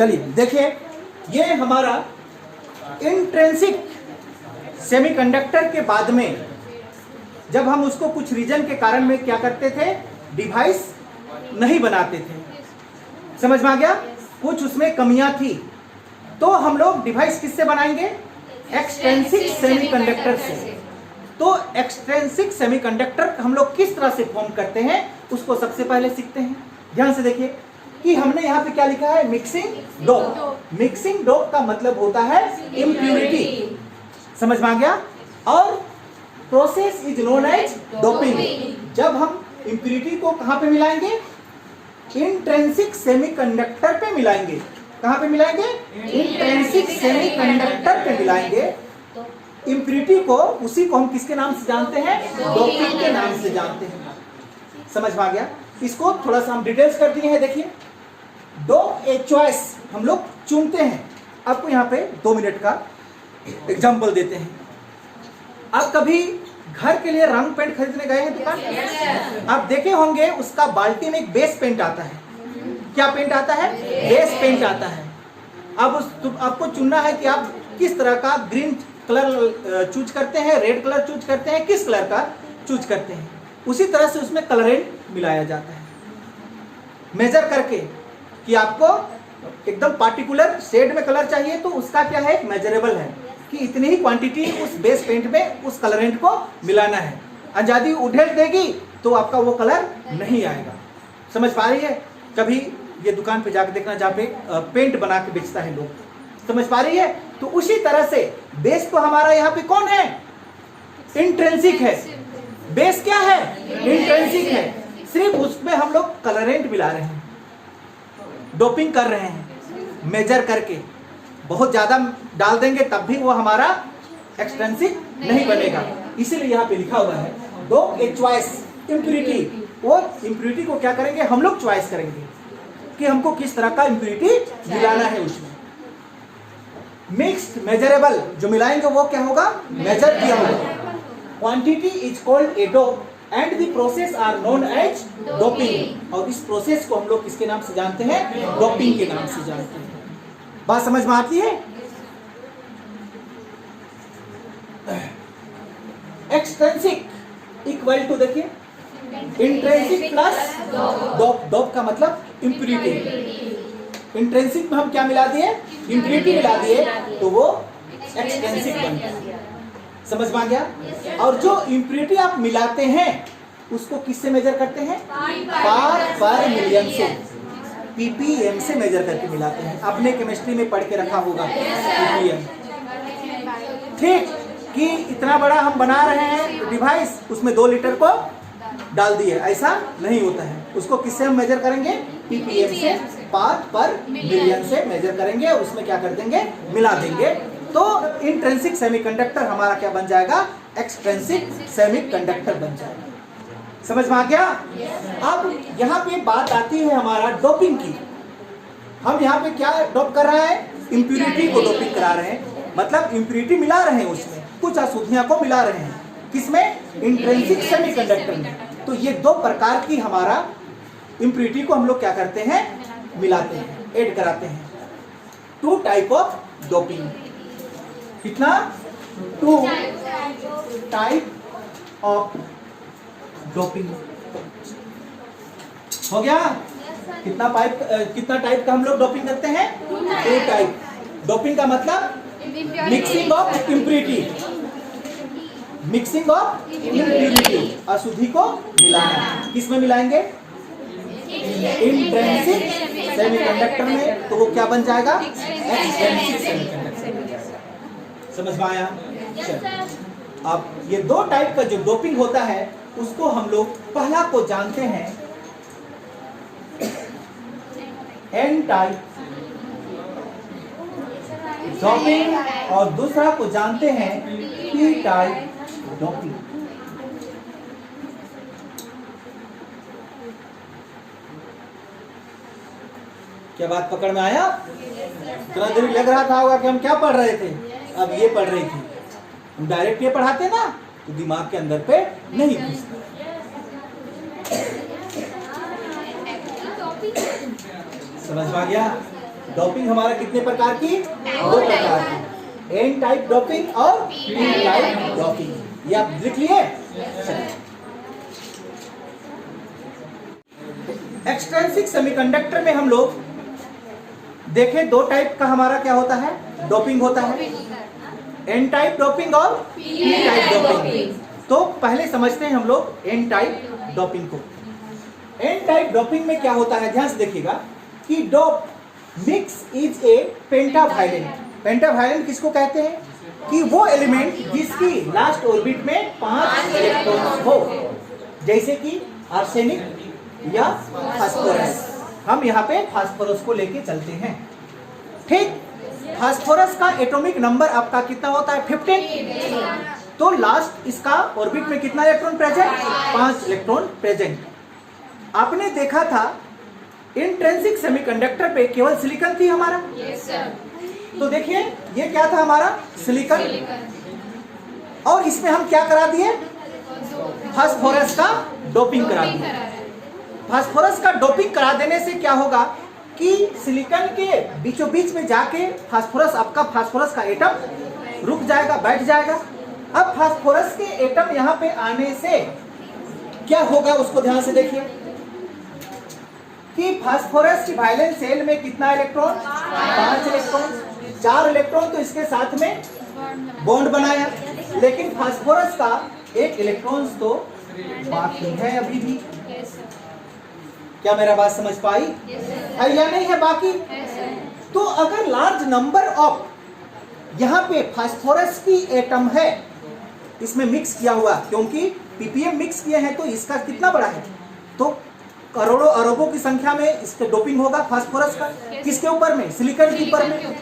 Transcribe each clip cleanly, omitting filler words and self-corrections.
चलिए देखिए, ये हमारा इंट्रिंसिक सेमीकंडक्टर के बाद में जब हम उसको कुछ रीजन के कारण में क्या करते थे, डिवाइस नहीं बनाते थे। समझ में आ गया? कुछ उसमें कमियां थी, तो हम लोग डिवाइस किससे बनाएंगे? एक्सट्रिंसिक सेमीकंडक्टर से। तो एक्सट्रिंसिक सेमीकंडक्टर हम लोग किस तरह से फॉर्म करते हैं उसको सबसे पहले सीखते हैं। ध्यान से देखिए कि हमने यहाँ पे क्या लिखा है, मिक्सिंग डोप। मिक्सिंग डोप का मतलब होता है इम्प्यूरिटी। समझ में आ गया? और process is known as doping. जब हम इम्प्यूरिटी को कहाँ पे मिलाएंगे? इंट्रिंसिक सेमीकंडक्टर पे मिलाएंगे। कहाँ पे मिलाएंगे? इंट्रिंसिक सेमीकंडक्टर पे मिलाएंगे। इम्प्यूरिटी को, उसी को हम किसके नाम से जानते हैं? डोपिंग के नाम से जानते हैं। समझ में आ गया? इसको थोड़ा सा हम डिटेल्स कर दिए हैं। देखिए, डोप ए चॉइस हम लोग चुनते हैं। आपको यहाँ पे 2 मिनट का एग्जाम्पल देते हैं। आप कभी घर के लिए रंग पेंट खरीदने गए हैं दुकान? आप देखे होंगे उसका बाल्टी में एक बेस पेंट आता है। क्या पेंट आता है? बेस पेंट आता है। अब आपको चुनना है कि आप किस तरह का ग्रीन कलर चूज करते हैं, रेड कलर चूज करते हैं, किस कलर का चूज करते हैं। उसी तरह से उसमें कलरेंट मिलाया जाता है, मेजर करके कि आपको एकदम पार्टिकुलर शेड में कलर चाहिए, तो उसका क्या है, एक मेजरेबल है कि इतनी ही क्वांटिटी उस बेस पेंट में उस कलरेंट को मिलाना है। आजादी उधेड़ देगी तो आपका वो कलर नहीं आएगा। समझ पा रही है? कभी ये दुकान पे जाके देखना जहाँ पे पेंट बना के बेचता है लोग। समझ पा रही है? तो उसी तरह से बेस तो हमारा यहाँ पे कौन है? इंट्रिंसिक है। बेस क्या है? इंट्रिंसिक है। सिर्फ उसमें हम लोग कलरेंट मिला रहे हैं, डोपिंग कर रहे हैं, मेजर करके। बहुत ज्यादा डाल देंगे तब भी वो हमारा एक्सट्रिंसिक नहीं बनेगा। इसीलिए यहाँ पे लिखा हुआ है डोप ए चॉइस इम्प्यूरिटी। वो इम्प्यूरिटी को क्या करेंगे? हम लोग चॉइस करेंगे कि हमको किस तरह का इम्प्यूरिटी मिलाना है उसमें। मिक्स्ड मेजरेबल जो मिलाएंगे वो क्या होगा? मेजर किया होगा। Quantity is called a dope and the process are known as doping. और इस प्रोसेस को हम लोग किसके नाम से जानते हैं? डोपिंग के नाम से जानते हैं। बात समझ में आती है? एक्सट्रिंसिक इक्वल टू, देखिए, इंट्रिंसिक प्लस डोप। डोप का मतलब इम्प्यूरिटी। इंट्रिंसिक में हम क्या मिला दिए? इम्प्यूरिटी मिला दिए, तो वो एक्सट्रिंसिक बन गया। समझ में आ गया? और जो इम्प्यूरिटी आप मिलाते हैं उसको किससे मेजर करते हैं? पार्ट पर मिलियन से, ppm से मेजर करके मिलाते हैं। आपने केमिस्ट्री में पढ़ के रखा होगा ppm। ठीक, कि इतना बड़ा हम बना रहे हैं डिवाइस, उसमें 2 लीटर को डाल दिए, ऐसा नहीं होता है। उसको किससे हम मेजर करेंगे? ppm से, पार्ट पर मिलियन से मेजर करेंगे और उसमें क्या कर देंगे? मिला देंगे। तो इंट्रिंसिक सेमीकंडक्टर हमारा क्या बन जाएगा? एक्सट्रिंसिक सेमीकंडक्टर बन जाएगा। समझ में आ गया? अब यहाँ पे बात आती है हमारा डोपिंग की। हम यहाँ पे क्या डोप कर रहे हैं? इम्प्यूरिटी को डोपिंग करा रहे हैं। मतलब इम्प्यूरिटी मिला रहे हैं, उसमें कुछ अशुद्धियां को मिला रहे हैं। किसमें? इंट्रिंसिक सेमीकंडक्टर में। तो ये 2 प्रकार की हमारा इम्प्यूरिटी को हम लोग क्या करते हैं? मिलाते हैं, ऐड कराते हैं। 2 टाइप ऑफ डोपिंग। कितना? 2 टाइप ऑफ डोपिंग। हो गया? कितना टाइप का हम लोग डोपिंग करते हैं? 2 टाइप। डोपिंग का मतलब mixing of impurity. Mixing of impurity, अशुद्धि को मिलाना। किसमें मिलाएंगे? इंट्रिंसिक सेमीकंडक्टर में। तो वो क्या बन जाएगा? Extrinsic semiconductor. समझ में आया? चलो, अब ये 2 टाइप का जो डोपिंग होता है उसको हम लोग पहला को जानते हैं एन टाइप डोपिंग और दूसरा को जानते हैं पी टाइप डोपिंग। क्या बात पकड़ में आया? इतना देर लग रहा था होगा कि हम क्या पढ़ रहे थे, अब ये पढ़ रही थी। हम डायरेक्ट ये पढ़ाते ना तो दिमाग के अंदर पे नहीं घुसता। समझ में आ गया? डोपिंग हमारा कितने प्रकार की? 2 प्रकार की, एन टाइप डोपिंग और पी टाइप डोपिंग। ये आप लिख लिए? एक्सट्रिंसिक सेमीकंडक्टर में हम लोग देखें 2 टाइप का हमारा क्या होता है? डोपिंग होता है, एन टाइप डोपिंग और पी टाइप डोपिंग। तो पहले समझते हैं हम लोग एन टाइप डोपिंग को। एन टाइप डोपिंग में क्या होता है, ध्यान से देखिएगा कि डोप मिक्स इज ए पेंटावायलेंट। पेंटावायलेंट किसको कहते हैं? कि वो एलिमेंट जिसकी लास्ट ऑर्बिट में 5 इलेक्ट्रॉन्स हो, जैसे कि आर्सेनिक या फास्फोरस। हम यहाँ पे फास्फोरस को लेके चलते हैं, ठीक। फास्फोरस का एटॉमिक नंबर आपका कितना होता है? 15। तो लास्ट इसका ऑर्बिट में कितना इलेक्ट्रॉन प्रेजेंट? 5 electron present. आपने देखा था इंट्रिंसिक सेमीकंडक्टर पे केवल सिलिकॉन थी हमारा। Yes sir. तो देखिए ये क्या था हमारा? सिलिकॉन। और इसमें हम क्या करा दिए? फास्फोरस का डोपिंग करा दिए। फास्फोरस का डोपिंग करा देने से क्या होगा कि सिलिकॉन के बीचों बीच में जाके फास्फोरस, आपका फास्फोरस का एटम रुक जाएगा, बैठ जाएगा। अब फास्फोरस के एटम यहाँ पे आने से क्या होगा उसको ध्यान से देखिए कि फास्फोरस की वैलेंस शेल में कितना इलेक्ट्रॉन? 5 इलेक्ट्रॉन। 4 इलेक्ट्रॉन तो इसके साथ में बॉन्ड बनाया, लेकिन फास्फोरस का 1 इलेक्ट्रॉन तो बाकी है अभी भी। क्या मेरा बात समझ पाई? है या नहीं है बाकी? तो अगर लार्ज नंबर ऑफ यहाँ पे फास्फोरस की एटम है इसमें मिक्स किया हुआ, क्योंकि पीपीएम मिक्स किए हैं तो इसका कितना बड़ा है, तो करोड़ों अरबों की संख्या में इसका डोपिंग होगा फास्फोरस का। किसके ऊपर में? सिलिकॉन के ऊपर में।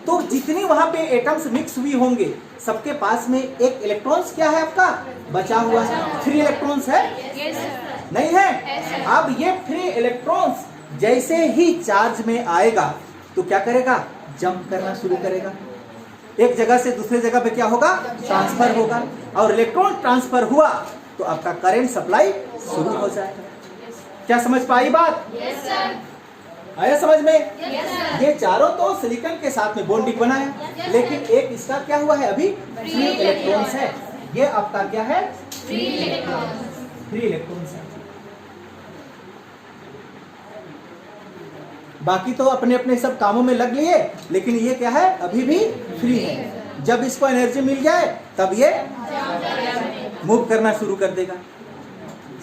तो जितनी वहां पे एटम्स मिक्स हुई होंगे सबके पास में 1 इलेक्ट्रॉन्स क्या है आपका? बचा हुआ है। 3 इलेक्ट्रॉन्स है? नहीं है। अब ये 3 इलेक्ट्रॉन्स जैसे ही चार्ज में आएगा तो क्या करेगा? जंप करना शुरू करेगा। एक जगह से दूसरे जगह पे क्या होगा? ट्रांसफर होगा। और इलेक्ट्रॉन ट्रांसफर हुआ तो आपका करंट सप्लाई शुरू हो जाएगा। क्या समझ पाई बात? Yes sir. आया समझ में? Yes sir. ये चारों तो सिलिकॉन के साथ में बॉन्डिंग बनाया, लेकिन एक इसका क्या हुआ है? अभी 3 इलेक्ट्रॉन्स है। ये आपका क्या है? 3 इलेक्ट्रॉन्स। 3 इलेक्ट्रॉन्स है। बाकी तो अपने अपने सब कामों में लग लिए, लेकिन ये क्या है? अभी भी फ्री है। जब इसको एनर्जी मिल जाए तब ये मूव करना शुरू कर देगा।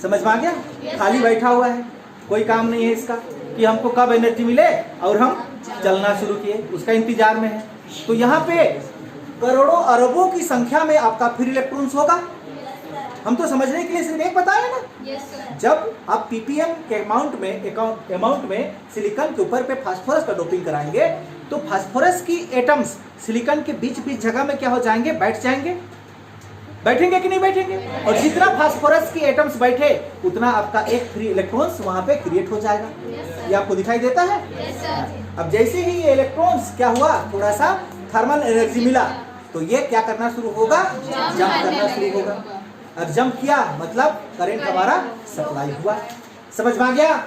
समझ में आ गया? खाली बैठा हुआ है, कोई काम नहीं है इसका कि हमको कब एनर्जी मिले और हम चलना शुरू किए, उसका इंतजार में है। तो यहाँ पे करोड़ों अरबों की संख्या में आपका फ्री इलेक्ट्रॉन्स होगा। हम तो समझने के लिए सिर्फ एक बताया ना। Yes sir. जब आप पीपीएम के अमाउंट में सिलिकॉन के ऊपर पे फास्फोरस का डोपिंग कराएंगे तो फास्फोरस की एटम्स सिलिकॉन के बीच बीच जगह में क्या हो जाएंगे? बैठ जाएंगे। बैठेंगे कि नहीं बैठेंगे? और जितना फास्फोरस की एटम्स बैठे उतना आपका एक फ्री इलेक्ट्रॉन्स वहां पे क्रिएट हो जाएगा। ये आपको दिखाई देता है? Yes sir. अब जैसे ही ये इलेक्ट्रॉन्स क्या हुआ, थोड़ा सा थर्मल एनर्जी मिला तो ये क्या करना शुरू होगा? जंप करना शुरू होगा। अब जंप किया मतलब करंट हमारा सप्लाई हुआ। समझ में आ गया?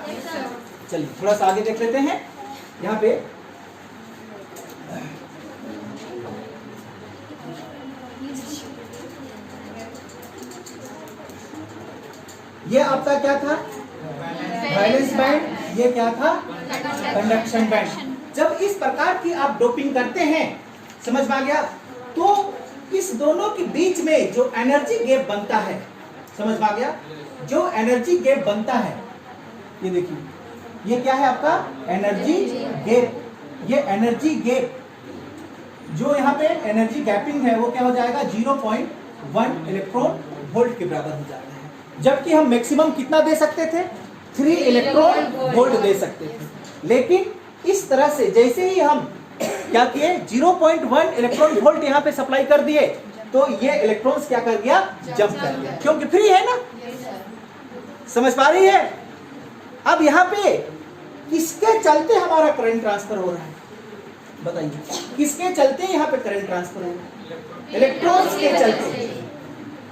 चलिए थोड़ा सा आगे देख लेते हैं। यहाँ पे ये आपका क्या था? Valence band. ये क्या था? Conduction band. जब इस प्रकार की आप डोपिंग करते हैं, समझ में आ गया, तो इस दोनों के बीच में जो एनर्जी गैप बनता है, समझ में आ गया, जो एनर्जी गैप बनता है, ये देखिए ये क्या है आपका? Energy gap. ये एनर्जी गैप जो यहाँ पे एनर्जी गैपिंग है वो क्या हो जाएगा? 0.1 इलेक्ट्रॉन वोल्ट के बराबर हो जाएगा। जबकि हम मैक्सिमम कितना दे सकते थे? 3 इलेक्ट्रॉन वोल्ट दे सकते थे। लेकिन इस तरह से जैसे ही हम क्या किए? 0.1 इलेक्ट्रॉन वोल्ट यहाँ पे सप्लाई कर दिए तो ये इलेक्ट्रॉन्स क्या कर गया? जंप कर गया, क्योंकि फ्री है ना। समझ पा रही है? अब यहाँ पे किसके चलते हमारा करंट ट्रांसफर हो रहा है? बताइए, किसके चलते यहाँ पे करंट ट्रांसफर हो रहा है? इलेक्ट्रॉन्स के चलते।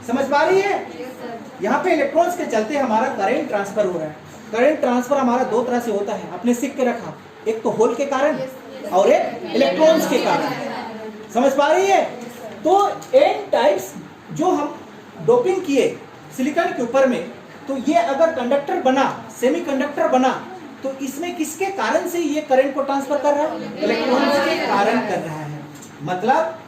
समझ पा रही है? यहाँ पे इलेक्ट्रॉन्स के चलते हमारा करंट ट्रांसफर हो रहा है। करंट ट्रांसफर हमारा 2 तरह से होता है, आपने सीख के रखा। एक तो होल के कारण और एक इलेक्ट्रॉन्स के कारण। समझ पा रही है? तो एन टाइप्स जो हम डोपिंग किए सिलिकॉन के ऊपर में, तो ये अगर कंडक्टर बना, सेमीकंडक्टर बना, तो इसमें किसके कारण से ये करंट को ट्रांसफर कर रहा है? इलेक्ट्रॉन्स के कारण कर रहा है। मतलब,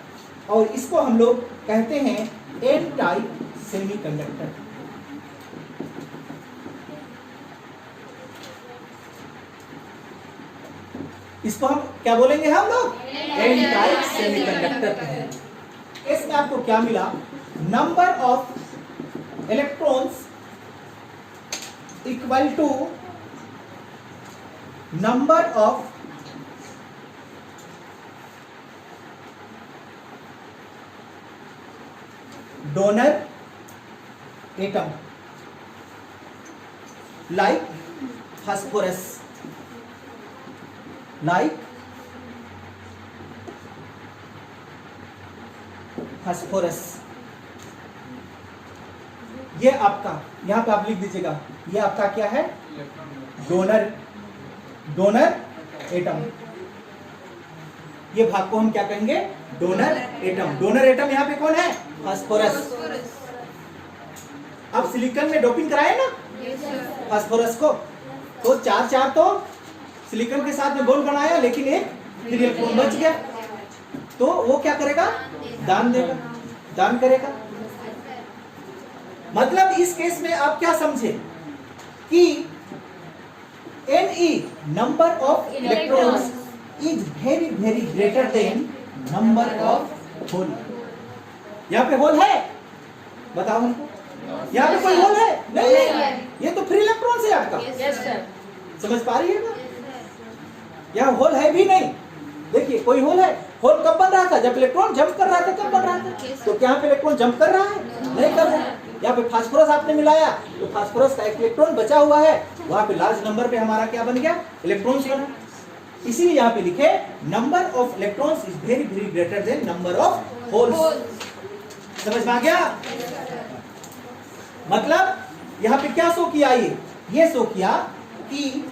और इसको हम लोग कहते हैं एन टाइप सेमीकंडक्टर। इसको हम क्या बोलेंगे? हम लोग एन टाइप सेमीकंडक्टर कहेंगे। इसमें आपको क्या मिला? Number of electrons equal to number of donor atom, like phosphorus, like phosphorus। ये आपका यहां पे आप लिख दीजिएगा, ये आपका क्या है? Donor atom. ये भाग को हम क्या कहेंगे? Donor atom. डोनर एटम यहां पे कौन है? फास्फोरस। अब सिलिकॉन में डोपिंग कराए ना फास्फोरस को, तो चार तो सिलिकॉन के साथ में बॉन्ड बनाया, लेकिन एक फ्री इलेक्ट्रॉन बच गया, तो वो क्या करेगा? दान देगा, दान करेगा। मतलब इस केस में आप क्या समझे कि Ne number of electrons is very very greater than number of hole. यहाँ पे होल है? बताओ हमको, यहाँ पे कोई होल है? नहीं है, ये तो फ्री इलेक्ट्रॉन है आपका। समझ पा रही है ना? यहाँ होल है भी नहीं। देखिए कोई होल है? होल कब बन रहा था? जब इलेक्ट्रॉन जंप कर रहा था, तब बन रहा था। तो क्या यहाँ पे इलेक्ट्रॉन जंप कर रहा है? नहीं कर रहा है। यहाँ पे फास्फोरस आपने मिलाया, तो फास्फोरस का एक इलेक्ट्रॉन बचा हुआ है, वहां पे लार्ज नंबर पे हमारा क्या बन गया? इलेक्ट्रॉन्स बना। इसीलिए यहाँ पे लिखे number of electrons is very very greater than number of holes. समझ में आ गया? मतलब यहाँ पे क्या शो किया? ये शो किया कि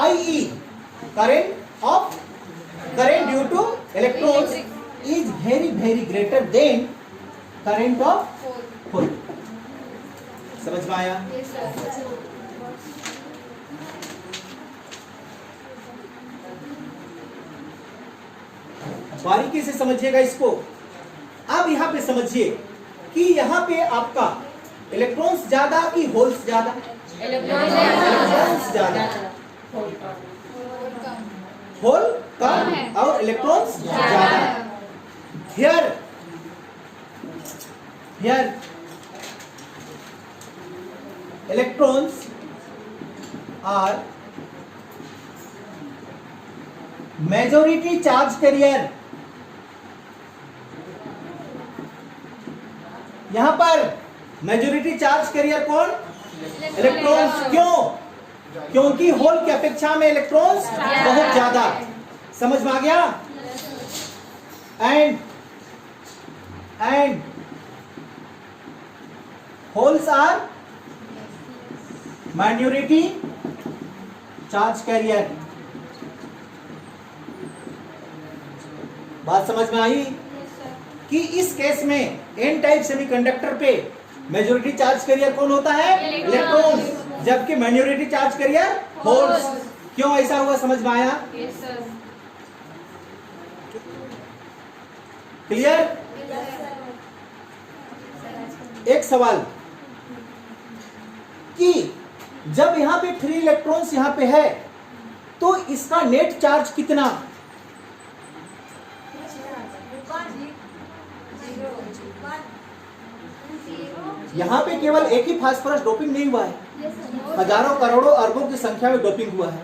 IE current due to electrons is very very greater than current of hole। समझ में आया? बारीकी से समझिएगा इसको। अब यहाँ पे समझिए कि यहाँ पे आपका इलेक्ट्रॉन्स ज्यादा कि होल्स ज्यादा? इलेक्ट्रॉन्स ज्यादा, होल कम और इलेक्ट्रॉन्स ज्यादा। Here electrons are majority charge carrier. यहां पर मेजॉरिटी चार्ज कैरियर कौन? इलेक्ट्रॉन्स। क्यों? क्योंकि होल की अपेक्षा में इलेक्ट्रॉन्स बहुत ज्यादा। समझ में आ गया? And holes are minority charge carrier. बात समझ में आई कि इस केस में एन टाइप सेमीकंडक्टर पे मेजॉरिटी चार्ज कैरियर कौन होता है? इलेक्ट्रॉन्स, जबकि माइनॉरिटी चार्ज कैरियर होल्स। क्यों ऐसा हुआ? समझ में आया? क्लियर? एक सवाल कि जब यहां पे फ्री इलेक्ट्रॉन्स यहां पे है, तो इसका नेट चार्ज कितना? यहां पे केवल एक ही फास्फोरस डोपिंग नहीं हुआ है, हजारों करोड़ों अरबों की संख्या में डोपिंग हुआ है।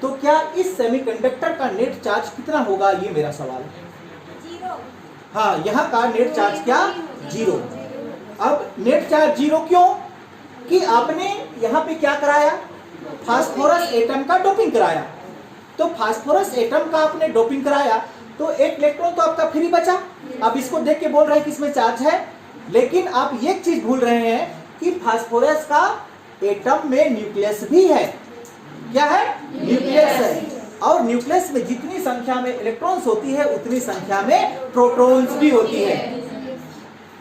तो क्या इस सेमीकंडक्टर का नेट चार्ज कितना होगा? ये मेरा सवाल है। हाँ, यहाँ का नेट चार्ज क्या? 0। अब नेट चार्ज 0 क्यों? कि आपने यहाँ पे क्या कराया? फास्फोरस एटम का डोपिंग कराया। तो फास्फोरस एटम का आपने डोपिंग कराया, तो एक इलेक्ट्रॉन तो आपका फ्री बचा। अब इसको देख के बोल रहे हैं कि इसमें चार्ज है, लेकिन आप ये चीज भूल रहे हैं कि फास्फोरस का एटम में न्यूक्लियस भी है। क्या है? न्यूक्लियस है। और न्यूक्लियस में जितनी संख्या में इलेक्ट्रॉन्स होती है उतनी संख्या में प्रोटॉन्स भी होती है।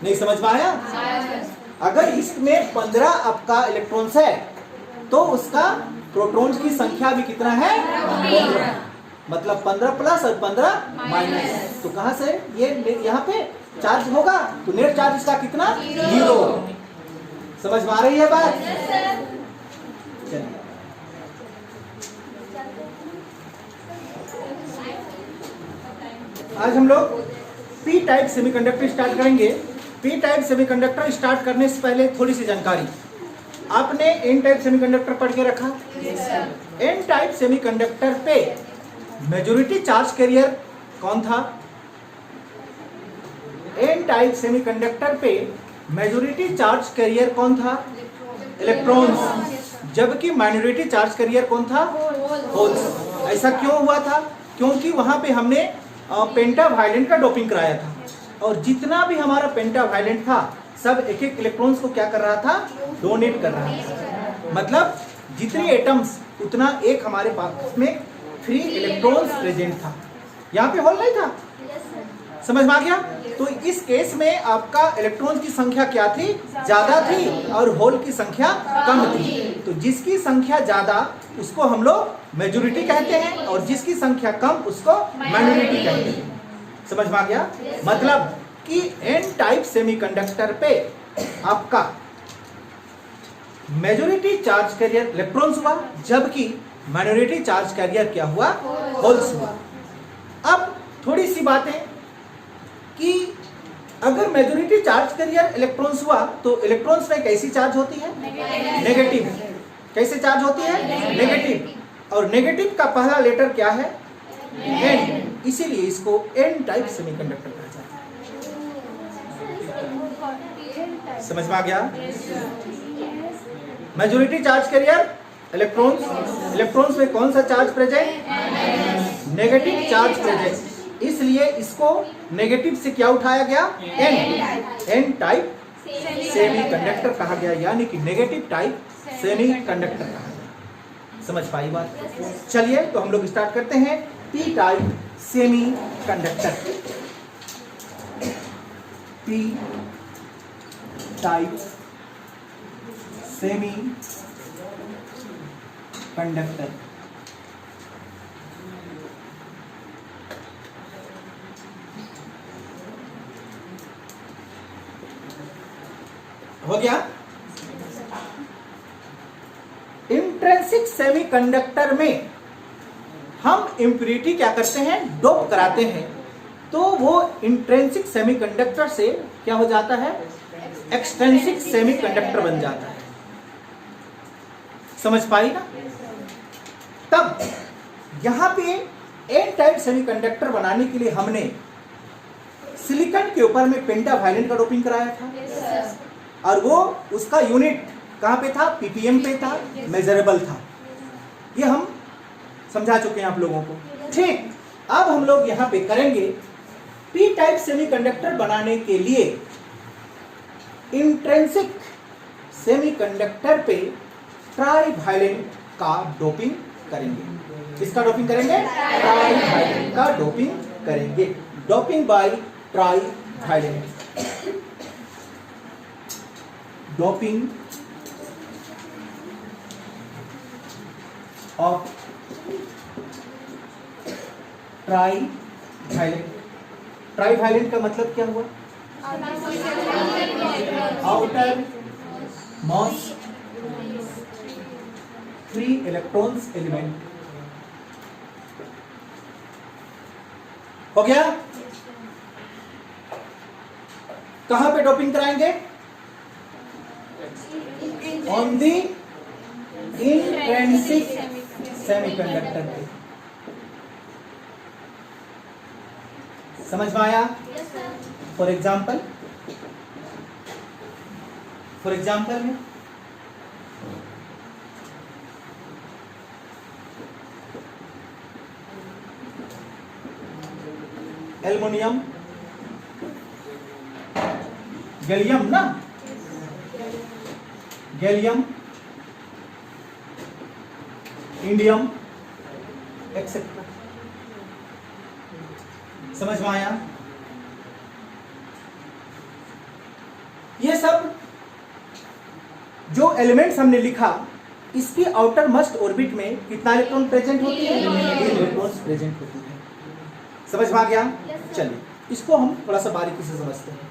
नहीं समझ में आया? अगर इसमें 15 आपका इलेक्ट्रॉन्स है तो उसका प्रोटॉन की संख्या भी कितना है? 15। मतलब 15 प्लस और 15 माइनस। तो कहां से ये यहाँ पे चार्ज होगा तो नेट चार्ज इसका कितना? 0। समझ में आ रही है बात? चलिए आज हम लोग पी टाइप सेमीकंडक्टर स्टार्ट करेंगे। पी टाइप सेमीकंडक्टर स्टार्ट करने से पहले थोड़ी सी जानकारी। आपने एन टाइप सेमीकंडक्टर पढ़ के रखा? एन टाइप सेमीकंडक्टर पे मेजॉरिटी चार्ज कैरियर कौन था? एन टाइप सेमीकंडक्टर पे मेजॉरिटी चार्ज कैरियर कौन था? इलेक्ट्रॉन्स। जबकि माइनॉरिटी चार्ज कैरियर कौन था? होल्स। ऐसा क्यों हुआ था? क्योंकि वहां पे हमने पेंटावायलेंट का डोपिंग कराया था और जितना भी हमारा पेंटावायलेंट था सब एक एक इलेक्ट्रॉन्स को क्या कर रहा था? डोनेट कर रहा था। मतलब जितनी एटम्स उतना एक हमारे पास में फ्री इलेक्ट्रॉन्स प्रेजेंट था। यहाँ पे होल नहीं था। समझ में आ गया? तो इस केस में आपका इलेक्ट्रॉन की संख्या क्या थी? ज्यादा थी और होल की संख्या कम थी। तो जिसकी संख्या ज्यादा उसको हम लोग मेजॉरिटी कहते हैं और जिसकी संख्या कम उसको माइनॉरिटी कहते हैं। समझ में आ गया? मतलब कि एन टाइप सेमीकंडक्टर पे आपका मेजॉरिटी चार्ज कैरियर इलेक्ट्रॉन्स हुआ जबकि माइनॉरिटी चार्ज कैरियर क्या हुआ? होल्स हुआ। अब थोड़ी सी बातें कि अगर मेजॉरिटी चार्ज कैरियर इलेक्ट्रॉन्स हुआ तो इलेक्ट्रॉन्स में कैसी चार्ज होती है? नेगेटिव। कैसे चार्ज होती है? नेगेटिव। और नेगेटिव का पहला लेटर क्या है? एन। इसीलिए इसको एन टाइप सेमीकंडक्टर कहा जाता है। समझ में आ गया? Majority charge carrier electrons. Electrons में कौन सा charge present? Negative charge present. इसलिए इसको नेगेटिव से क्या उठाया गया? एन। एन टाइप सेमीकंडक्टर कहा गया, यानी कि नेगेटिव टाइप सेमीकंडक्टर कहा गया। समझ पाई बात? चलिए तो हम लोग स्टार्ट करते हैं P type semiconductor. P type semiconductor. हो गया? इंट्रिंसिक सेमीकंडक्टर में हम इम्प्यूरिटी क्या करते हैं? डोप कराते हैं। तो वो इंट्रिंसिक सेमीकंडक्टर से क्या हो जाता है? एक्सट्रिंसिक सेमीकंडक्टर बन जाता है। समझ पाई ना? तब यहां पे एन टाइप सेमीकंडक्टर बनाने के लिए हमने सिलिकॉन के ऊपर में पेंटावायलेंट का डोपिंग कराया था और वो उसका यूनिट कहाँ पे था? पीपीएम पे था, मेजरेबल था। ये हम समझा चुके हैं आप लोगों को। ठीक, अब हम लोग यहाँ पे करेंगे पी टाइप सेमीकंडक्टर बनाने के लिए इंट्रिंसिक सेमीकंडक्टर पे ट्राईवायलेंट का डोपिंग करेंगे। किसका डोपिंग करेंगे? ट्राईवायलेंट का डोपिंग करेंगे। Doping by trivalent. Doping of trivalent. Trivalent का मतलब क्या हुआ? Outermost free electrons element. हो गया? कहां पे डोपिंग कराएंगे? ऑन दी इंट्रिंसिक सेमीकंडक्टर पे। समझ में आया? फॉर एग्जाम्पल में एल्युमिनियम, गैलियम ना, गैलियम, इंडियम, एक्सेट्रा। समझ में आया? ये सब जो एलिमेंट्स हमने लिखा, इसकी आउटर मोस्ट ऑर्बिट में कितना इलेक्ट्रॉन प्रेजेंट होती है? 3 इलेक्ट्रॉन्स प्रेजेंट होती है। समझ में आ गया? चलिए इसको हम थोड़ा सा बारीकी से समझते हैं।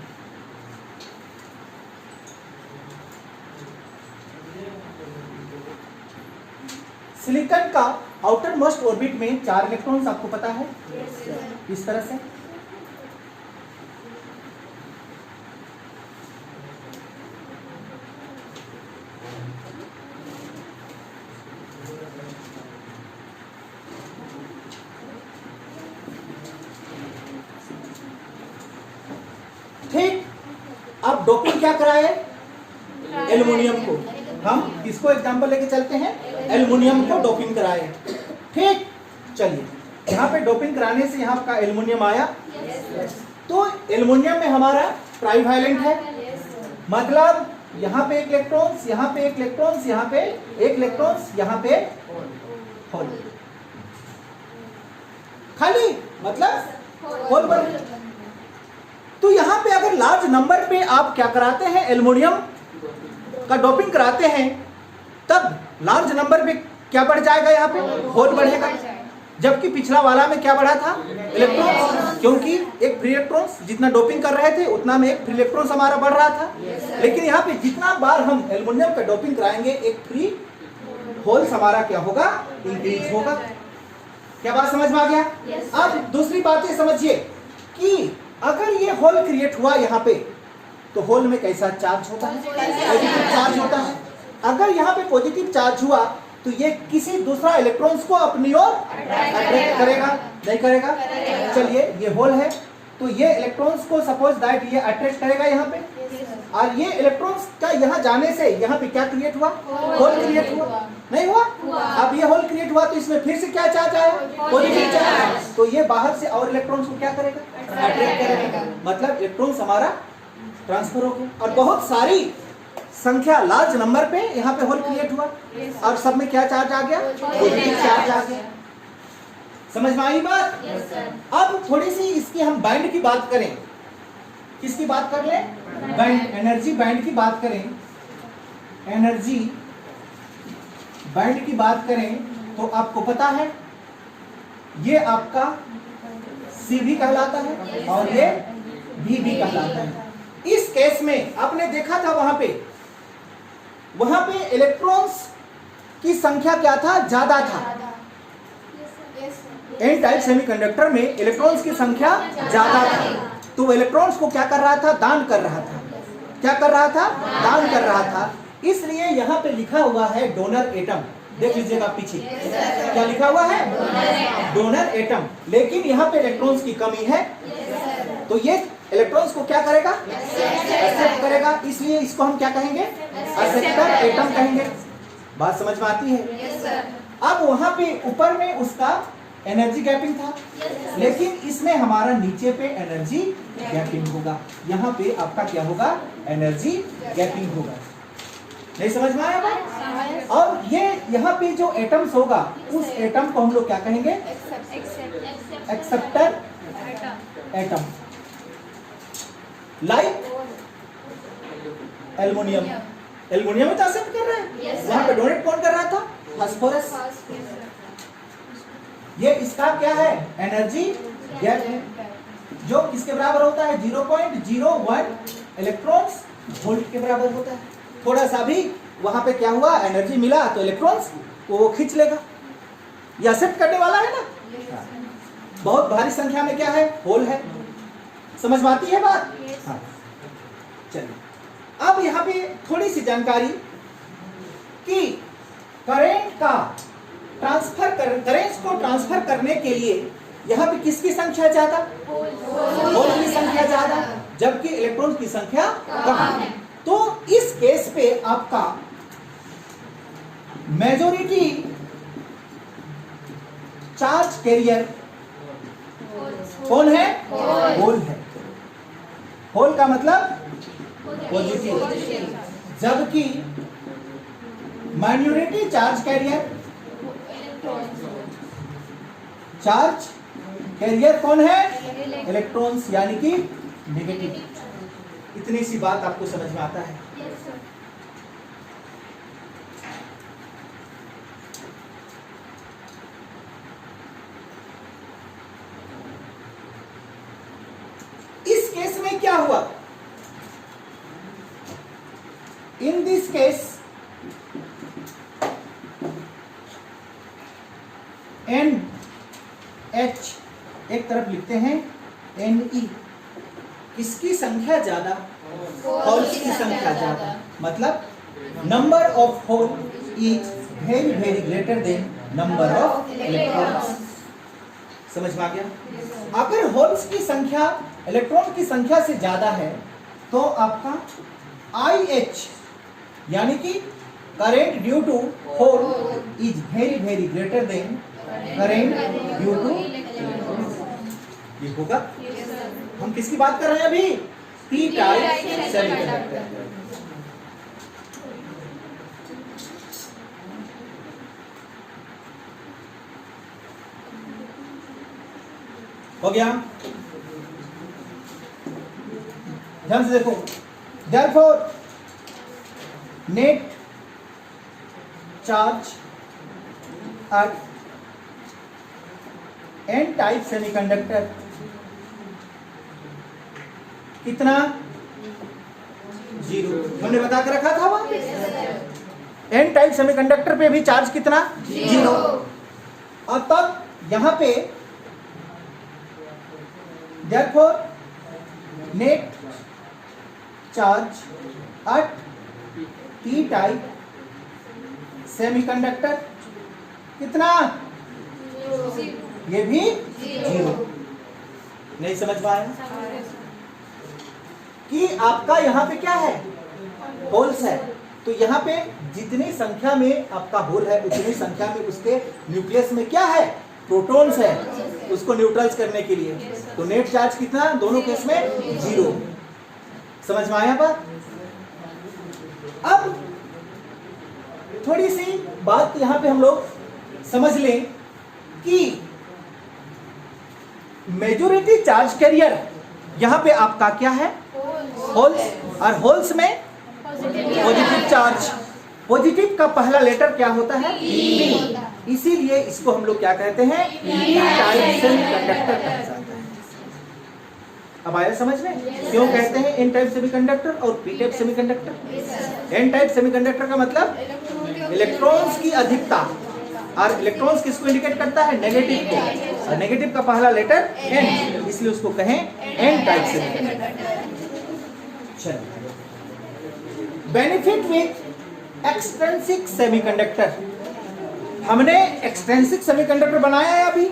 सिलिकॉन का आउटर मोस्ट ऑर्बिट में 4 इलेक्ट्रॉन्स आपको पता है, इस तरह से। ठीक, अब डोपिंग क्या कराए? एल्युमिनियम को। हम किसको एग्जांपल लेके चलते हैं? एल्युमिनियम को डोपिंग कराए। ठीक, चलिए यहाँ पे डोपिंग कराने से यहाँ का एल्युमिनियम आया। तो एल्युमिनियम में हमारा ट्राइवैलेंट है, मतलब यहाँ पे एक इलेक्ट्रॉन्स, यहाँ पे एक इलेक्ट्रॉन्स, यहाँ पे एक इलेक्ट्रॉन्स, यहाँ पे होल खाली, मतलब होल बन। तो यहाँ पे अगर लार्ज नंबर पे आप क्या कराते हैं? एल्युमिनियम का डोपिंग कराते हैं, तब लार्ज नंबर पे क्या बढ़ जाएगा? यहाँ पे होल बढ़ेगा। जबकि पिछला वाला में क्या बढ़ा था? इलेक्ट्रॉन्स, क्योंकि एक फ्री इलेक्ट्रॉन्स जितना डोपिंग कर रहे थे उतना में एक फ्री इलेक्ट्रॉन्स हमारा बढ़ रहा था। लेकिन यहाँ पे जितना बार हम एल्युमिनियम का डोपिंग कराएंगे, एक फ्री होल्स हमारा क्या होगा? इंक्रीज होगा। क्या बात समझ में आ गया? अब दूसरी बात ये समझिए कि अगर ये होल क्रिएट हुआ यहाँ पे, तो होल में कैसा चार्ज होता है? पॉजिटिव चार्ज होता है। अगर यहाँ पे पॉजिटिव चार्ज हुआ तो ये किसी दूसरा इलेक्ट्रॉन्स को अपनी ओर अट्रैक्ट करेगा, नहीं करेगा? चलिए ये होल है, तो ये इलेक्ट्रॉन्स को सपोज दैट ये अट्रैक्ट करेगा यहाँ पे, और ये इलेक्ट्रॉन्स का यहाँ जाने से यहाँ पे क्या क्रिएट हुआ? होल क्रिएट हुआ, नहीं हुआ? अब ये होल क्रिएट हुआ तो इसमें फिर से क्या चार्ज आया? Positive charge. तो ये बाहर से और इलेक्ट्रॉन्स को क्या करेगा? अट्रैक्ट करेगा, मतलब इलेक्ट्रॉन्स हमारा ट्रांसफर हो गया। और बहुत सारी संख्या, लार्ज नंबर पे यहाँ पे होल क्रिएट हुआ, और सब में क्या चार्ज आ गया? पॉजिटिव चार्ज आ गया। समझ में आई बात? अब थोड़ी सी इसकी हम बैंड की बात करें। किसकी बात कर लें? बैंड, एनर्जी बैंड की बात करें। एनर्जी बैंड की बात करें तो आपको पता है ये आपका सी भी कहलाता है और ये भी कहलाता है। इस केस में आपने देखा था वहां पे इलेक्ट्रॉन्स की संख्या क्या था? ज्यादा था। एन टाइप सेमीकंडक्टर में इलेक्ट्रॉन्स की संख्या ज्यादा था, तो इलेक्ट्रॉन्स को क्या कर रहा था? दान कर रहा था। क्या कर रहा था? दान कर रहा था। इसलिए यहाँ पे लिखा हुआ है डोनर एटम। देख लीजिएगा पीछे क्या लिखा हुआ है? Donor atom. लेकिन यहाँ पे इलेक्ट्रॉन्स की कमी है, तो ये इलेक्ट्रॉन्स को क्या करेगा? एक्सेप्ट करेगा। इसलिए इसको हम क्या कहेंगे? एक्सेप्टर एटम कहेंगे। बात समझ में आती है? अब वहां पे ऊपर में उसका एनर्जी गैपिंग था, लेकिन इसमें हमारा नीचे पे एनर्जी गैपिंग होगा। यहाँ पे आपका क्या होगा? एनर्जी गैपिंग होगा। नहीं समझ में आया बात? और ये यहाँ पे जो एटम्स होगा, उस एटम को हम लोग क्या कहेंगे? Acceptor atom. Like aluminium, aluminium में तो एक्सेप्ट कर रहे हैं। वहां पे डोनेट कौन कर रहा था? फास्फोरस। ये इसका क्या है? एनर्जी गैप है, जो किसके बराबर होता है? 0.01 इलेक्ट्रॉन्स वोल्ट के बराबर होता है। थोड़ा सा भी वहां पे क्या हुआ? एनर्जी मिला तो इलेक्ट्रॉन्स वो खींच लेगा। ये एक्सेप्ट करने वाला है ना। बहुत भारी संख्या में क्या है? होल है। समझ में आती है बात? हाँ। चलिए अब यहाँ पे थोड़ी सी जानकारी कि करेंट को ट्रांसफर करने के लिए यहाँ पे किसकी संख्या ज्यादा? होल की संख्या ज्यादा, जबकि इलेक्ट्रॉन की संख्या कम। तो इस केस पे आपका मेजॉरिटी चार्ज कैरियर कौन है? होल है। होल का मतलब पॉजिटिव, जबकि minority charge career charge carrier कौन है? इलेक्ट्रॉन्स, यानी कि नेगेटिव। इतनी सी बात आपको समझ में आता है? इस केस में क्या हुआ? In this case n h एक तरफ लिखते हैं एन ई, इसकी संख्या ज्यादा, होल्स की संख्या ज्यादा, मतलब number of hole is very very greater than number of electrons. समझ में आ गया? अगर होल्स की संख्या इलेक्ट्रॉन की संख्या से ज्यादा है तो आपका IH यानी कि current due to hole is very very greater than current due to electron. ये होगा। हम किसकी बात कर रहे हैं अभी? P type semiconductor. हो गया? ध्यान से देखो। Therefore, net charge at N type semiconductor कितना? 0। हमने बता के रखा था वो। N टाइप सेमीकंडक्टर पे भी चार्ज कितना? 0। और तब यहां पे therefore net charge at P type semiconductor कितना? ये भी 0। नहीं समझ पाए कि आपका यहाँ पे क्या है? होल्स है। तो यहाँ पे जितनी संख्या में आपका होल है उतनी संख्या में उसके न्यूक्लियस में क्या है? प्रोटॉन्स है, उसको न्यूट्रल्स करने के लिए। तो नेट चार्ज कितना? दोनों केस में 0। समझ में आया बात? अब थोड़ी सी बात यहाँ पे हम लोग समझ लें कि मेजॉरिटी चार्ज कैरियर यहाँ पे आपका क्या है? होल्स। और होल्स में पॉजिटिव चार्ज। पॉजिटिव का पहला लेटर क्या होता है? P। इसीलिए इसको हम लोग क्या कहते हैं? P टाइप सेमीकंडक्टर कहा जाता है। अब आया समझ में क्यों कहते हैं N टाइप सेमीकंडक्टर और P type semiconductor? N type semiconductor का मतलब इलेक्ट्रॉन्स की अधिकता, और इलेक्ट्रॉन्स किसको इंडिकेट करता है? नेगेटिव को, और नेगेटिव का पहला लेटर N, इसलिए उसको कहें N टाइप सेमीकंडक्टर। चलो, बेनिफिट विथ एक्सट्रिंसिक सेमीकंडक्टर। हमने एक्सट्रिंसिक सेमीकंडक्टर बनाया है अभी।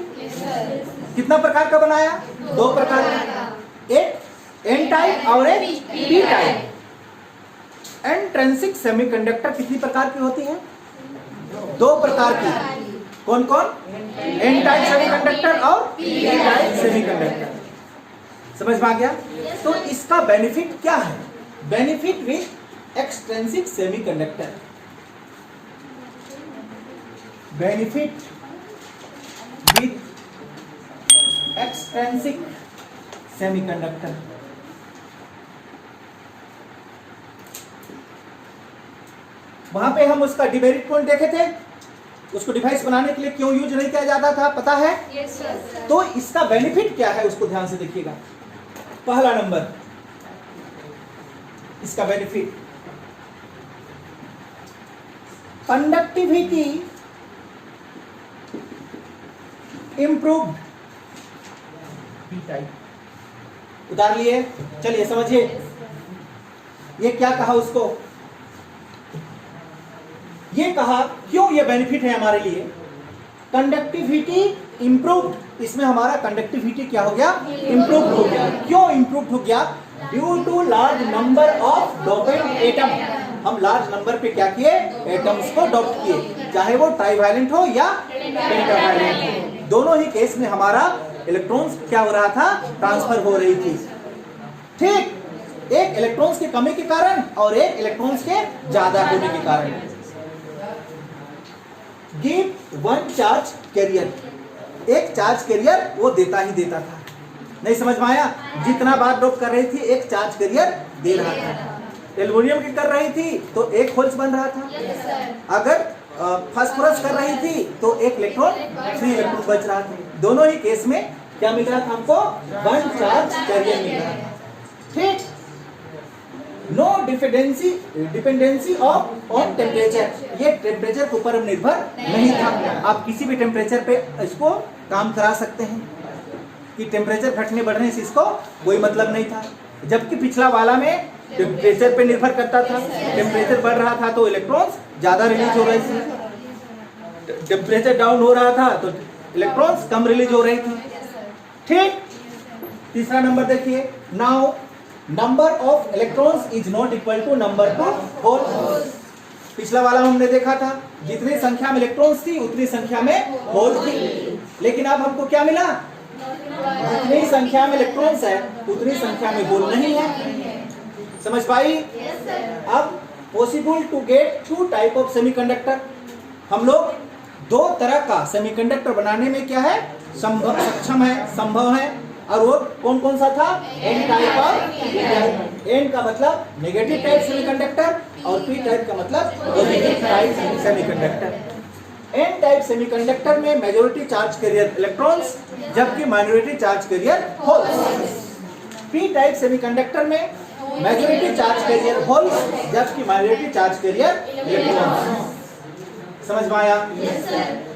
कितना प्रकार का बनाया? 2 प्रकार का, एक N टाइप और एक P टाइप। इंट्रिंसिक सेमीकंडक्टर कितनी प्रकार की होती है? 2 प्रकार की। कौन कौन? N टाइप सेमीकंडक्टर और P टाइप सेमीकंडक्टर। समझ में आ गया? तो इसका बेनिफिट क्या है? Benefit with extrinsic semiconductor. Benefit with extrinsic semiconductor. वहां पे हम उसका डिमेरिट पॉइंट देखे थे। उसको डिवाइस बनाने के लिए क्यों यूज नहीं किया जाता था, पता है? Yes, sir. तो इसका बेनिफिट क्या है उसको ध्यान से देखिएगा। पहला नंबर इसका benefit, conductivity improved. P type उतार लिए। चलिए समझिए ये क्या कहा उसको। ये कहा क्यों ये बेनिफिट है हमारे लिए। कंडक्टिविटी इंप्रूव्ड, इसमें हमारा कंडक्टिविटी क्या हो गया? इंप्रूव्ड हो गया। क्यों इंप्रूव्ड हो गया? Due to large number of dopant atom. हम लार्ज नंबर पे क्या किए? एटम्स को डॉप्ट किए, चाहे वो ट्राइवैलेंट हो या पेंटावैलेंट हो। दोनों ही केस में हमारा इलेक्ट्रॉन्स क्या हो रहा था? ट्रांसफर हो रही थी। ठीक, एक इलेक्ट्रॉन्स की कमी के कारण और एक इलेक्ट्रॉन्स के ज्यादा होने के कारण। Give one charge carrier. एक चार्ज कैरियर वो देता ही देता था। नहीं समझ में आया? जितना बार ड्रॉप कर रही थी एक चार्ज कैरियर दे रहा था। एल्युमिनियम की कर रही थी तो एक होल्स बन रहा था। Yes sir. अगर फास्फोरस कर रही थी तो एक इलेक्ट्रॉन फ्री इलेक्ट्रॉन बच रहा था। दोनों ही केस में क्या मिल रहा था हमको? वन चार्ज कैरियर मिल रहा था। ठीक। No dependency of on temperature, ये टेम्परेचर के ऊपर निर्भर नहीं था। आप किसी भी टेम्परेचर पे इसको काम करा सकते हैं कि टेम्परेचर घटने बढ़ने से इसको कोई मतलब नहीं था। जबकि पिछला वाला में टेम्परेचर पे निर्भर करता था। टेम्परेचर बढ़ रहा था तो इलेक्ट्रॉन्स ज्यादा रिलीज हो रहे थे, टेम्परेचर डाउन हो रहा था तो इलेक्ट्रॉन्स कम रिलीज हो रहे थे। ठीक। तीसरा नंबर देखिए, now number of electrons is not equal to number of holes. पिछला वाला हमने देखा था जितनी संख्या में इलेक्ट्रॉन्स थी उतनी संख्या में होल थी, लेकिन अब हमको क्या मिला? जितनी संख्या में इलेक्ट्रॉन्स है उतनी संख्या में होल नहीं है। समझ पाई? Yes sir. अब possible to get two type of semiconductor, हम लोग दो तरह का सेमीकंडक्टर बनाने में क्या है? सक्षम है, संभव है। और वो कौन कौन सा था? एन टाइप और एन का मतलब नेगेटिव टाइप सेमीकंडक्टर और पी टाइप का मतलब positive type semiconductor. N type semiconductor में मेजॉरिटी चार्ज कैरियर इलेक्ट्रॉन्स जबकि minority charge carrier holes. P type semiconductor में मेजॉरिटी चार्ज कैरियर होल्स जबकि माइनॉरिटी चार्ज कैरियर इलेक्ट्रॉन्स। समझ में आया? Yes sir.